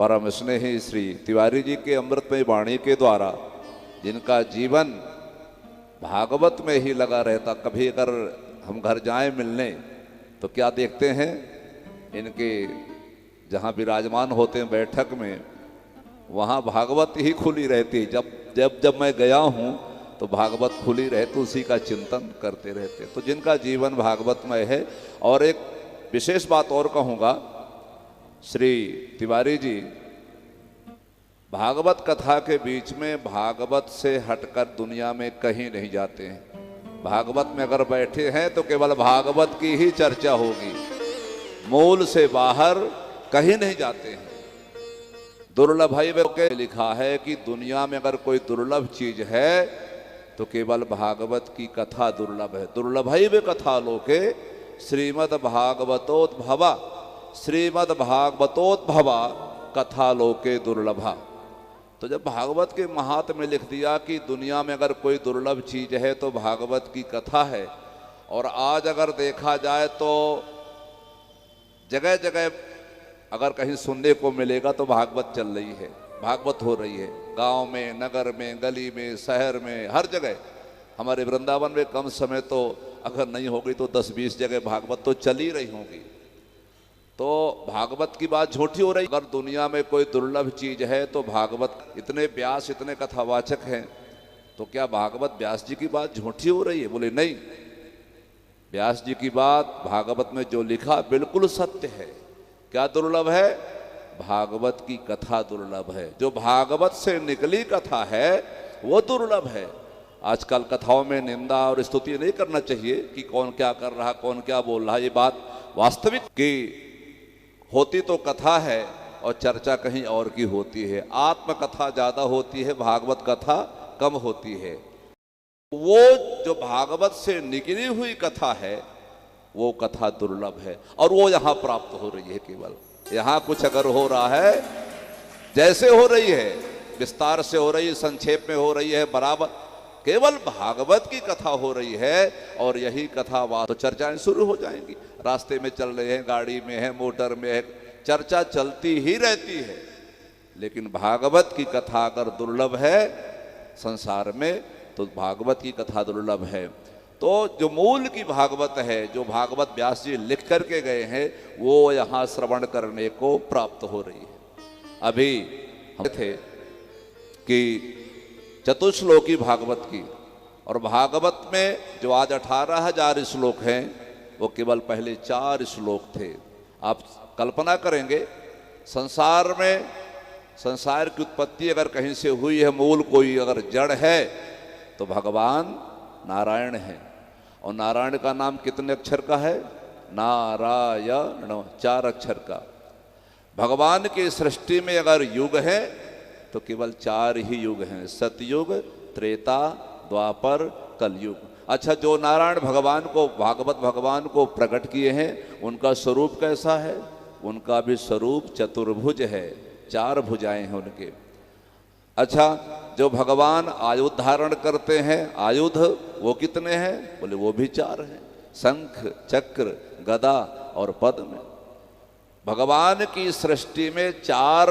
परम स्नेही श्री तिवारी जी के अमृतमय वाणी के द्वारा जिनका जीवन भागवत में ही लगा रहता, कभी अगर हम घर जाएं मिलने तो क्या देखते हैं, इनके जहाँ विराजमान होते हैं बैठक में, वहाँ भागवत ही खुली रहती। जब जब जब मैं गया हूँ तो भागवत खुली रहती, उसी का चिंतन करते रहते। तो जिनका जीवन भागवतमय है। और एक विशेष बात और कहूँगा, श्री तिवारी जी भागवत कथा के बीच में भागवत से हटकर दुनिया में कहीं नहीं जाते हैं। भागवत में अगर बैठे हैं तो केवल भागवत की ही चर्चा होगी, मूल से बाहर कहीं नहीं जाते हैं। दुर्लभ के लिखा है कि दुनिया में अगर कोई दुर्लभ चीज है तो केवल भागवत की कथा दुर्लभ है। दुर्लभ कथा लोके श्रीमद् भागवतोद्भवा, श्रीमद् भागवतोद्भवा कथा लोके दुर्लभा। तो जब भागवत के महात्म्य में लिख दिया कि दुनिया में अगर कोई दुर्लभ चीज है तो भागवत की कथा है, और आज अगर देखा जाए तो जगह जगह अगर कहीं सुनने को मिलेगा तो भागवत चल रही है, भागवत हो रही है, गांव में, नगर में, गली में, शहर में, हर जगह। हमारे वृंदावन में कम समय तो अगर नहीं होगी तो 10-20 जगह भागवत तो चल ही रही होगी। तो भागवत की बात झूठी हो रही। अगर दुनिया में कोई दुर्लभ चीज है तो भागवत, इतने व्यास इतने कथावाचक हैं, तो क्या भागवत व्यास जी की बात झूठी हो रही है? बोले नहीं, व्यास जी की बात भागवत में जो लिखा बिल्कुल सत्य है। क्या दुर्लभ है? भागवत की कथा दुर्लभ है। जो भागवत से निकली कथा है वो दुर्लभ है। आजकल कथाओं में निंदा और स्तुति नहीं करना चाहिए कि कौन क्या कर रहा, कौन क्या बोल रहा। ये बात वास्तविक की होती तो कथा है और चर्चा कहीं और की होती है। आत्मकथा ज्यादा होती है, भागवत कथा कम होती है। वो जो भागवत से निकली हुई कथा है वो कथा दुर्लभ है, और वो यहाँ प्राप्त हो रही है। केवल यहाँ कुछ अगर हो रहा है, जैसे हो रही है, विस्तार से हो रही है, संक्षेप में हो रही है, बराबर केवल भागवत की कथा हो रही है, और यही कथा तो चर्चाएं शुरू हो जाएंगी। रास्ते में चल रहे हैं, गाड़ी में है, मोटर में है, चर्चा चलती ही रहती है। लेकिन भागवत की कथा अगर दुर्लभ है संसार में तो भागवत की कथा दुर्लभ है। तो जो मूल की भागवत है, जो भागवत व्यास जी लिख करके गए हैं, वो यहाँ श्रवण करने को प्राप्त हो रही है। अभी हम थे कि चतुश्लोकी भागवत की, और भागवत में जो आज 18,000 श्लोक हैं वो केवल पहले 4 श्लोक थे। आप कल्पना करेंगे, संसार में, संसार की उत्पत्ति अगर कहीं से हुई है, मूल कोई अगर जड़ है तो भगवान नारायण है। और नारायण का नाम कितने अक्षर का है? नारायण, 4 अक्षर का। भगवान की सृष्टि में अगर युग है तो केवल 4 ही युग हैं, सतयुग, त्रेता, द्वापर, कलयुग। अच्छा, जो नारायण भगवान को, भागवत भगवान को प्रकट किए हैं, उनका स्वरूप कैसा है? उनका भी स्वरूप चतुर्भुज है, 4 भुजाएं हैं उनके। अच्छा, जो भगवान आयुध धारण करते हैं, आयुध वो कितने हैं? बोले वो भी 4 हैं, शंख, चक्र, गदा और पद्म। भगवान की सृष्टि में 4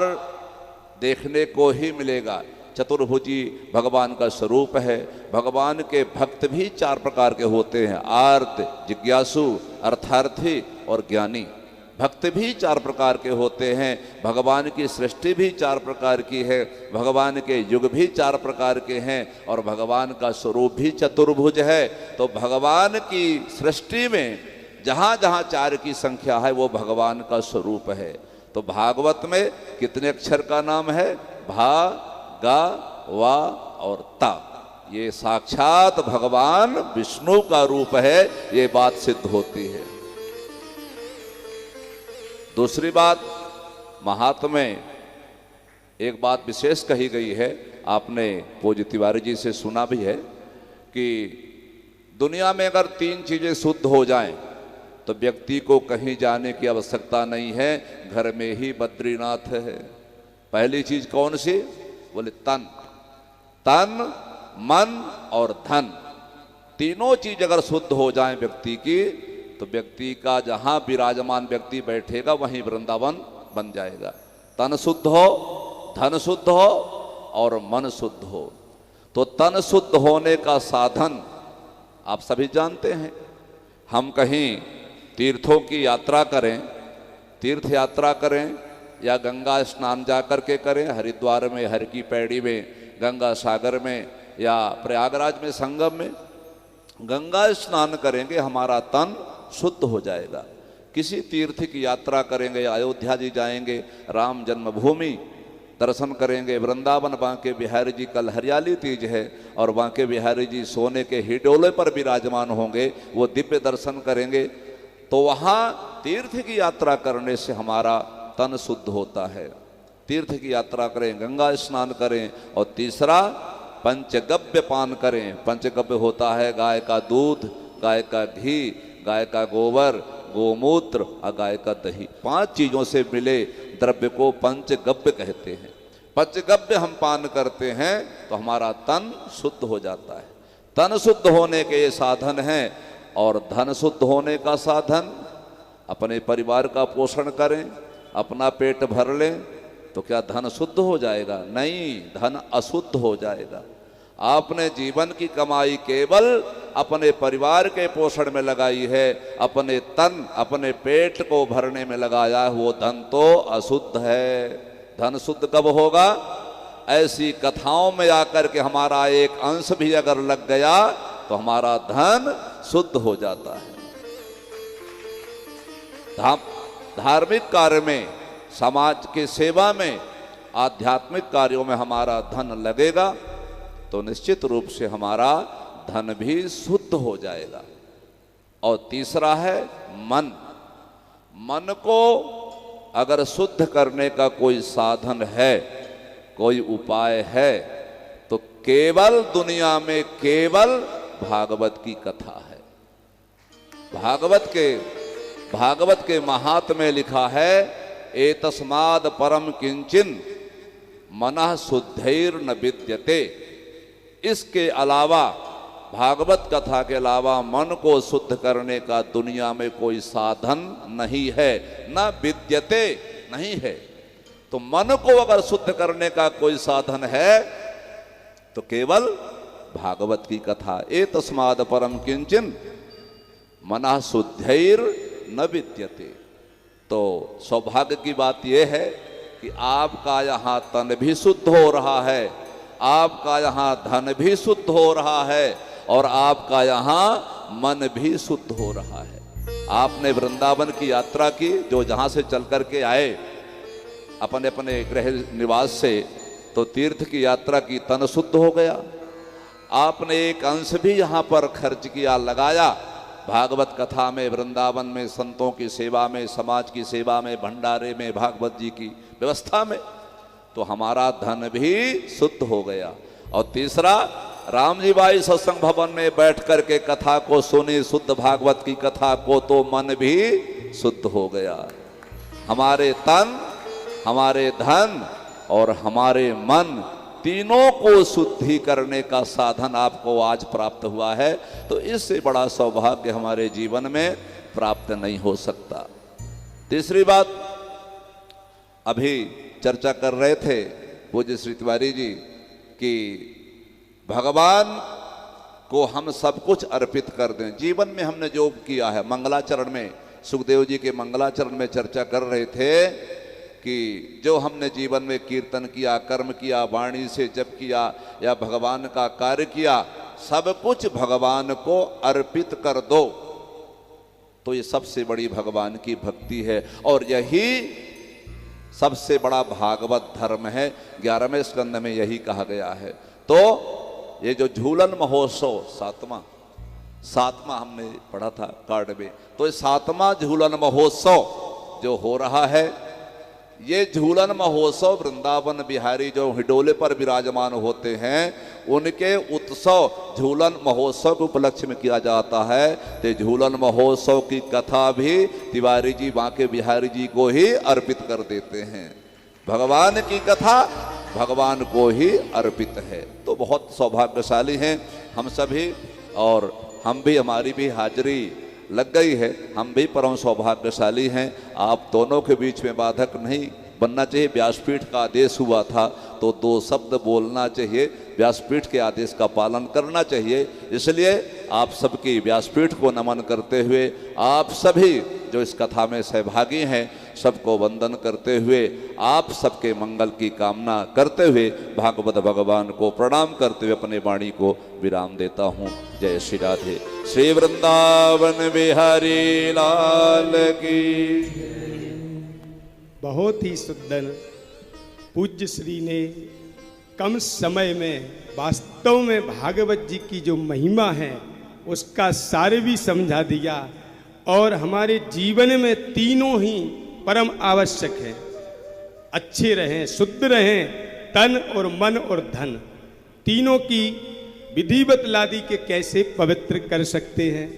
देखने को ही मिलेगा। चतुर्भुजी भगवान का स्वरूप है। भगवान के भक्त भी 4 प्रकार के होते हैं, आर्त, जिज्ञासु, अर्थार्थी और ज्ञानी। भक्त भी 4 प्रकार के होते हैं। भगवान की सृष्टि भी 4 प्रकार की है, भगवान के युग भी 4 प्रकार के हैं, और भगवान का स्वरूप भी चतुर्भुज है। तो भगवान की सृष्टि में जहाँ जहाँ 4 की संख्या है वो भगवान का स्वरूप है। तो भागवत में कितने अक्षर का नाम है? भा, गा, वा और ता। ये साक्षात भगवान विष्णु का रूप है, ये बात सिद्ध होती है। दूसरी बात, महात्म्य में एक बात विशेष कही गई है, आपने पूज्य तिवारी जी से सुना भी है कि दुनिया में अगर 3 चीजें शुद्ध हो जाएं तो व्यक्ति को कहीं जाने की आवश्यकता नहीं है, घर में ही बद्रीनाथ है। पहली चीज कौन सी? बोले तन, तन, मन और धन। तीनों चीज अगर शुद्ध हो जाए व्यक्ति की तो व्यक्ति का जहां विराजमान व्यक्ति बैठेगा वहीं वृंदावन बन जाएगा। तन शुद्ध हो, धन शुद्ध हो और मन शुद्ध हो। तो तन शुद्ध होने का साधन आप सभी जानते हैं। हम कहीं तीर्थों की यात्रा करें, तीर्थ यात्रा करें या गंगा स्नान जा कर के करें, हरिद्वार में, हर की पैड़ी में, गंगा सागर में या प्रयागराज में संगम में गंगा स्नान करेंगे, हमारा तन शुद्ध हो जाएगा। किसी तीर्थ की यात्रा करेंगे, अयोध्या जी जाएंगे, राम जन्मभूमि दर्शन करेंगे, वृंदावन बांके बिहारी जी, कल हरियाली तीज है और बांके बिहारी जी सोने के हिडोले पर विराजमान होंगे, वो दिव्य दर्शन करेंगे। तो वहाँ तीर्थ की यात्रा करने से हमारा तन शुद्ध होता है। तीर्थ की यात्रा करें, गंगा स्नान करें और तीसरा पंचगव्य पान करें। पंचगव्य होता है गाय का दूध, गाय का घी, गाय का गोबर, गोमूत्र और गाय का दही। 5 चीजों से मिले द्रव्य को पंचगव्य कहते हैं। पंचगव्य हम पान करते हैं तो हमारा तन शुद्ध हो जाता है। तन शुद्ध होने के ये साधन हैं। और धन शुद्ध होने का साधन, अपने परिवार का पोषण करें, अपना पेट भर लें तो क्या धन शुद्ध हो जाएगा? नहीं, धन अशुद्ध हो जाएगा। आपने जीवन की कमाई केवल अपने परिवार के पोषण में लगाई है, अपने तन, अपने पेट को भरने में लगाया, वो धन तो अशुद्ध है। धन शुद्ध कब होगा? ऐसी कथाओं में आकर के हमारा एक अंश भी अगर लग गया तो हमारा धन शुद्ध हो जाता है। धार्मिक कार्य में, समाज की सेवा में, आध्यात्मिक कार्यों में हमारा धन लगेगा तो निश्चित रूप से हमारा धन भी शुद्ध हो जाएगा। और तीसरा है मन। मन को अगर शुद्ध करने का कोई साधन है, कोई उपाय है तो केवल दुनिया में केवल भागवत की कथा है। भागवत के महात्म्य में लिखा है, एतस्माद् परम किंचिन मनः शुद्धैर्न विद्यते। इसके अलावा, भागवत कथा के अलावा मन को शुद्ध करने का दुनिया में कोई साधन नहीं है, न विद्यते, नहीं है। तो मन को अगर शुद्ध करने का कोई साधन है तो केवल भागवत की कथा। एतस्माद् परम किंचिन मनः शुद्धैर्न विद्यते। तो सौभाग्य की बात यह है कि आपका यहाँ तन भी शुद्ध हो रहा है, आपका यहाँ धन भी शुद्ध हो रहा है और आपका यहाँ मन भी शुद्ध हो रहा है। आपने वृंदावन की यात्रा की, जो जहाँ से चल करके आए अपने अपने गृह निवास से, तो तीर्थ की यात्रा की, तन शुद्ध हो गया। आपने एक अंश भी यहाँ पर खर्च किया, लगाया भागवत कथा में, वृंदावन में, संतों की सेवा में, समाज की सेवा में, भंडारे में, भागवत जी की व्यवस्था में, तो हमारा धन भी शुद्ध हो गया। और तीसरा, राम जी बाई सत्संग भवन में बैठ करके कथा को सुनी, शुद्ध भागवत की कथा को, तो मन भी शुद्ध हो गया। हमारे तन, हमारे धन और हमारे मन, तीनों को शुद्धि करने का साधन आपको आज प्राप्त हुआ है। तो इससे बड़ा सौभाग्य हमारे जीवन में प्राप्त नहीं हो सकता। तीसरी बात, अभी चर्चा कर रहे थे पूज्य श्री तिवारी जी कि भगवान को हम सब कुछ अर्पित कर दें। जीवन में हमने जो किया है, मंगलाचरण में, सुखदेव जी के मंगलाचरण में चर्चा कर रहे थे कि जो हमने जीवन में कीर्तन किया, कर्म किया, वाणी से जप किया या भगवान का कार्य किया, सब कुछ भगवान को अर्पित कर दो। तो ये सबसे बड़ी भगवान की भक्ति है और यही सबसे बड़ा भागवत धर्म है। 11वें स्कंद में यही कहा गया है। तो ये जो झूलन महोत्सव, सातवां हमने पढ़ा था कार्ड में, तो ये 7वां झूलन महोत्सव जो हो रहा है, ये झूलन महोत्सव वृंदावन बिहारी जो हिडोले पर विराजमान होते हैं, उनके उत्सव झूलन महोत्सव के उपलक्ष्य में किया जाता है। तो झूलन महोत्सव की कथा भी तिवारी जी बांके बिहारी जी को ही अर्पित कर देते हैं। भगवान की कथा भगवान को ही अर्पित है। तो बहुत सौभाग्यशाली हैं हम सभी, और हम भी, हमारी भी हाजिरी लग गई है, हम भी परम सौभाग्यशाली हैं। आप दोनों के बीच में बाधक नहीं बनना चाहिए। व्यासपीठ का आदेश हुआ था तो 2 शब्द बोलना चाहिए, व्यासपीठ के आदेश का पालन करना चाहिए। इसलिए आप सबकी व्यासपीठ को नमन करते हुए, आप सभी जो इस कथा में सहभागी हैं सबको वंदन करते हुए, आप सबके मंगल की कामना करते हुए, भागवत भगवान को प्रणाम करते हुए अपने वाणी को विराम देता हूँ। जय श्री राधे। श्री वृंदावन बिहारी लाल की। बहुत ही सुंदर पूज्य श्री ने कम समय में वास्तव में भागवत जी की जो महिमा है उसका सार भी समझा दिया, और हमारे जीवन में तीनों ही परम आवश्यक है। अच्छे रहें, शुद्ध रहें, तन और मन और धन, तीनों की विधिवत लादी के कैसे पवित्र कर सकते हैं।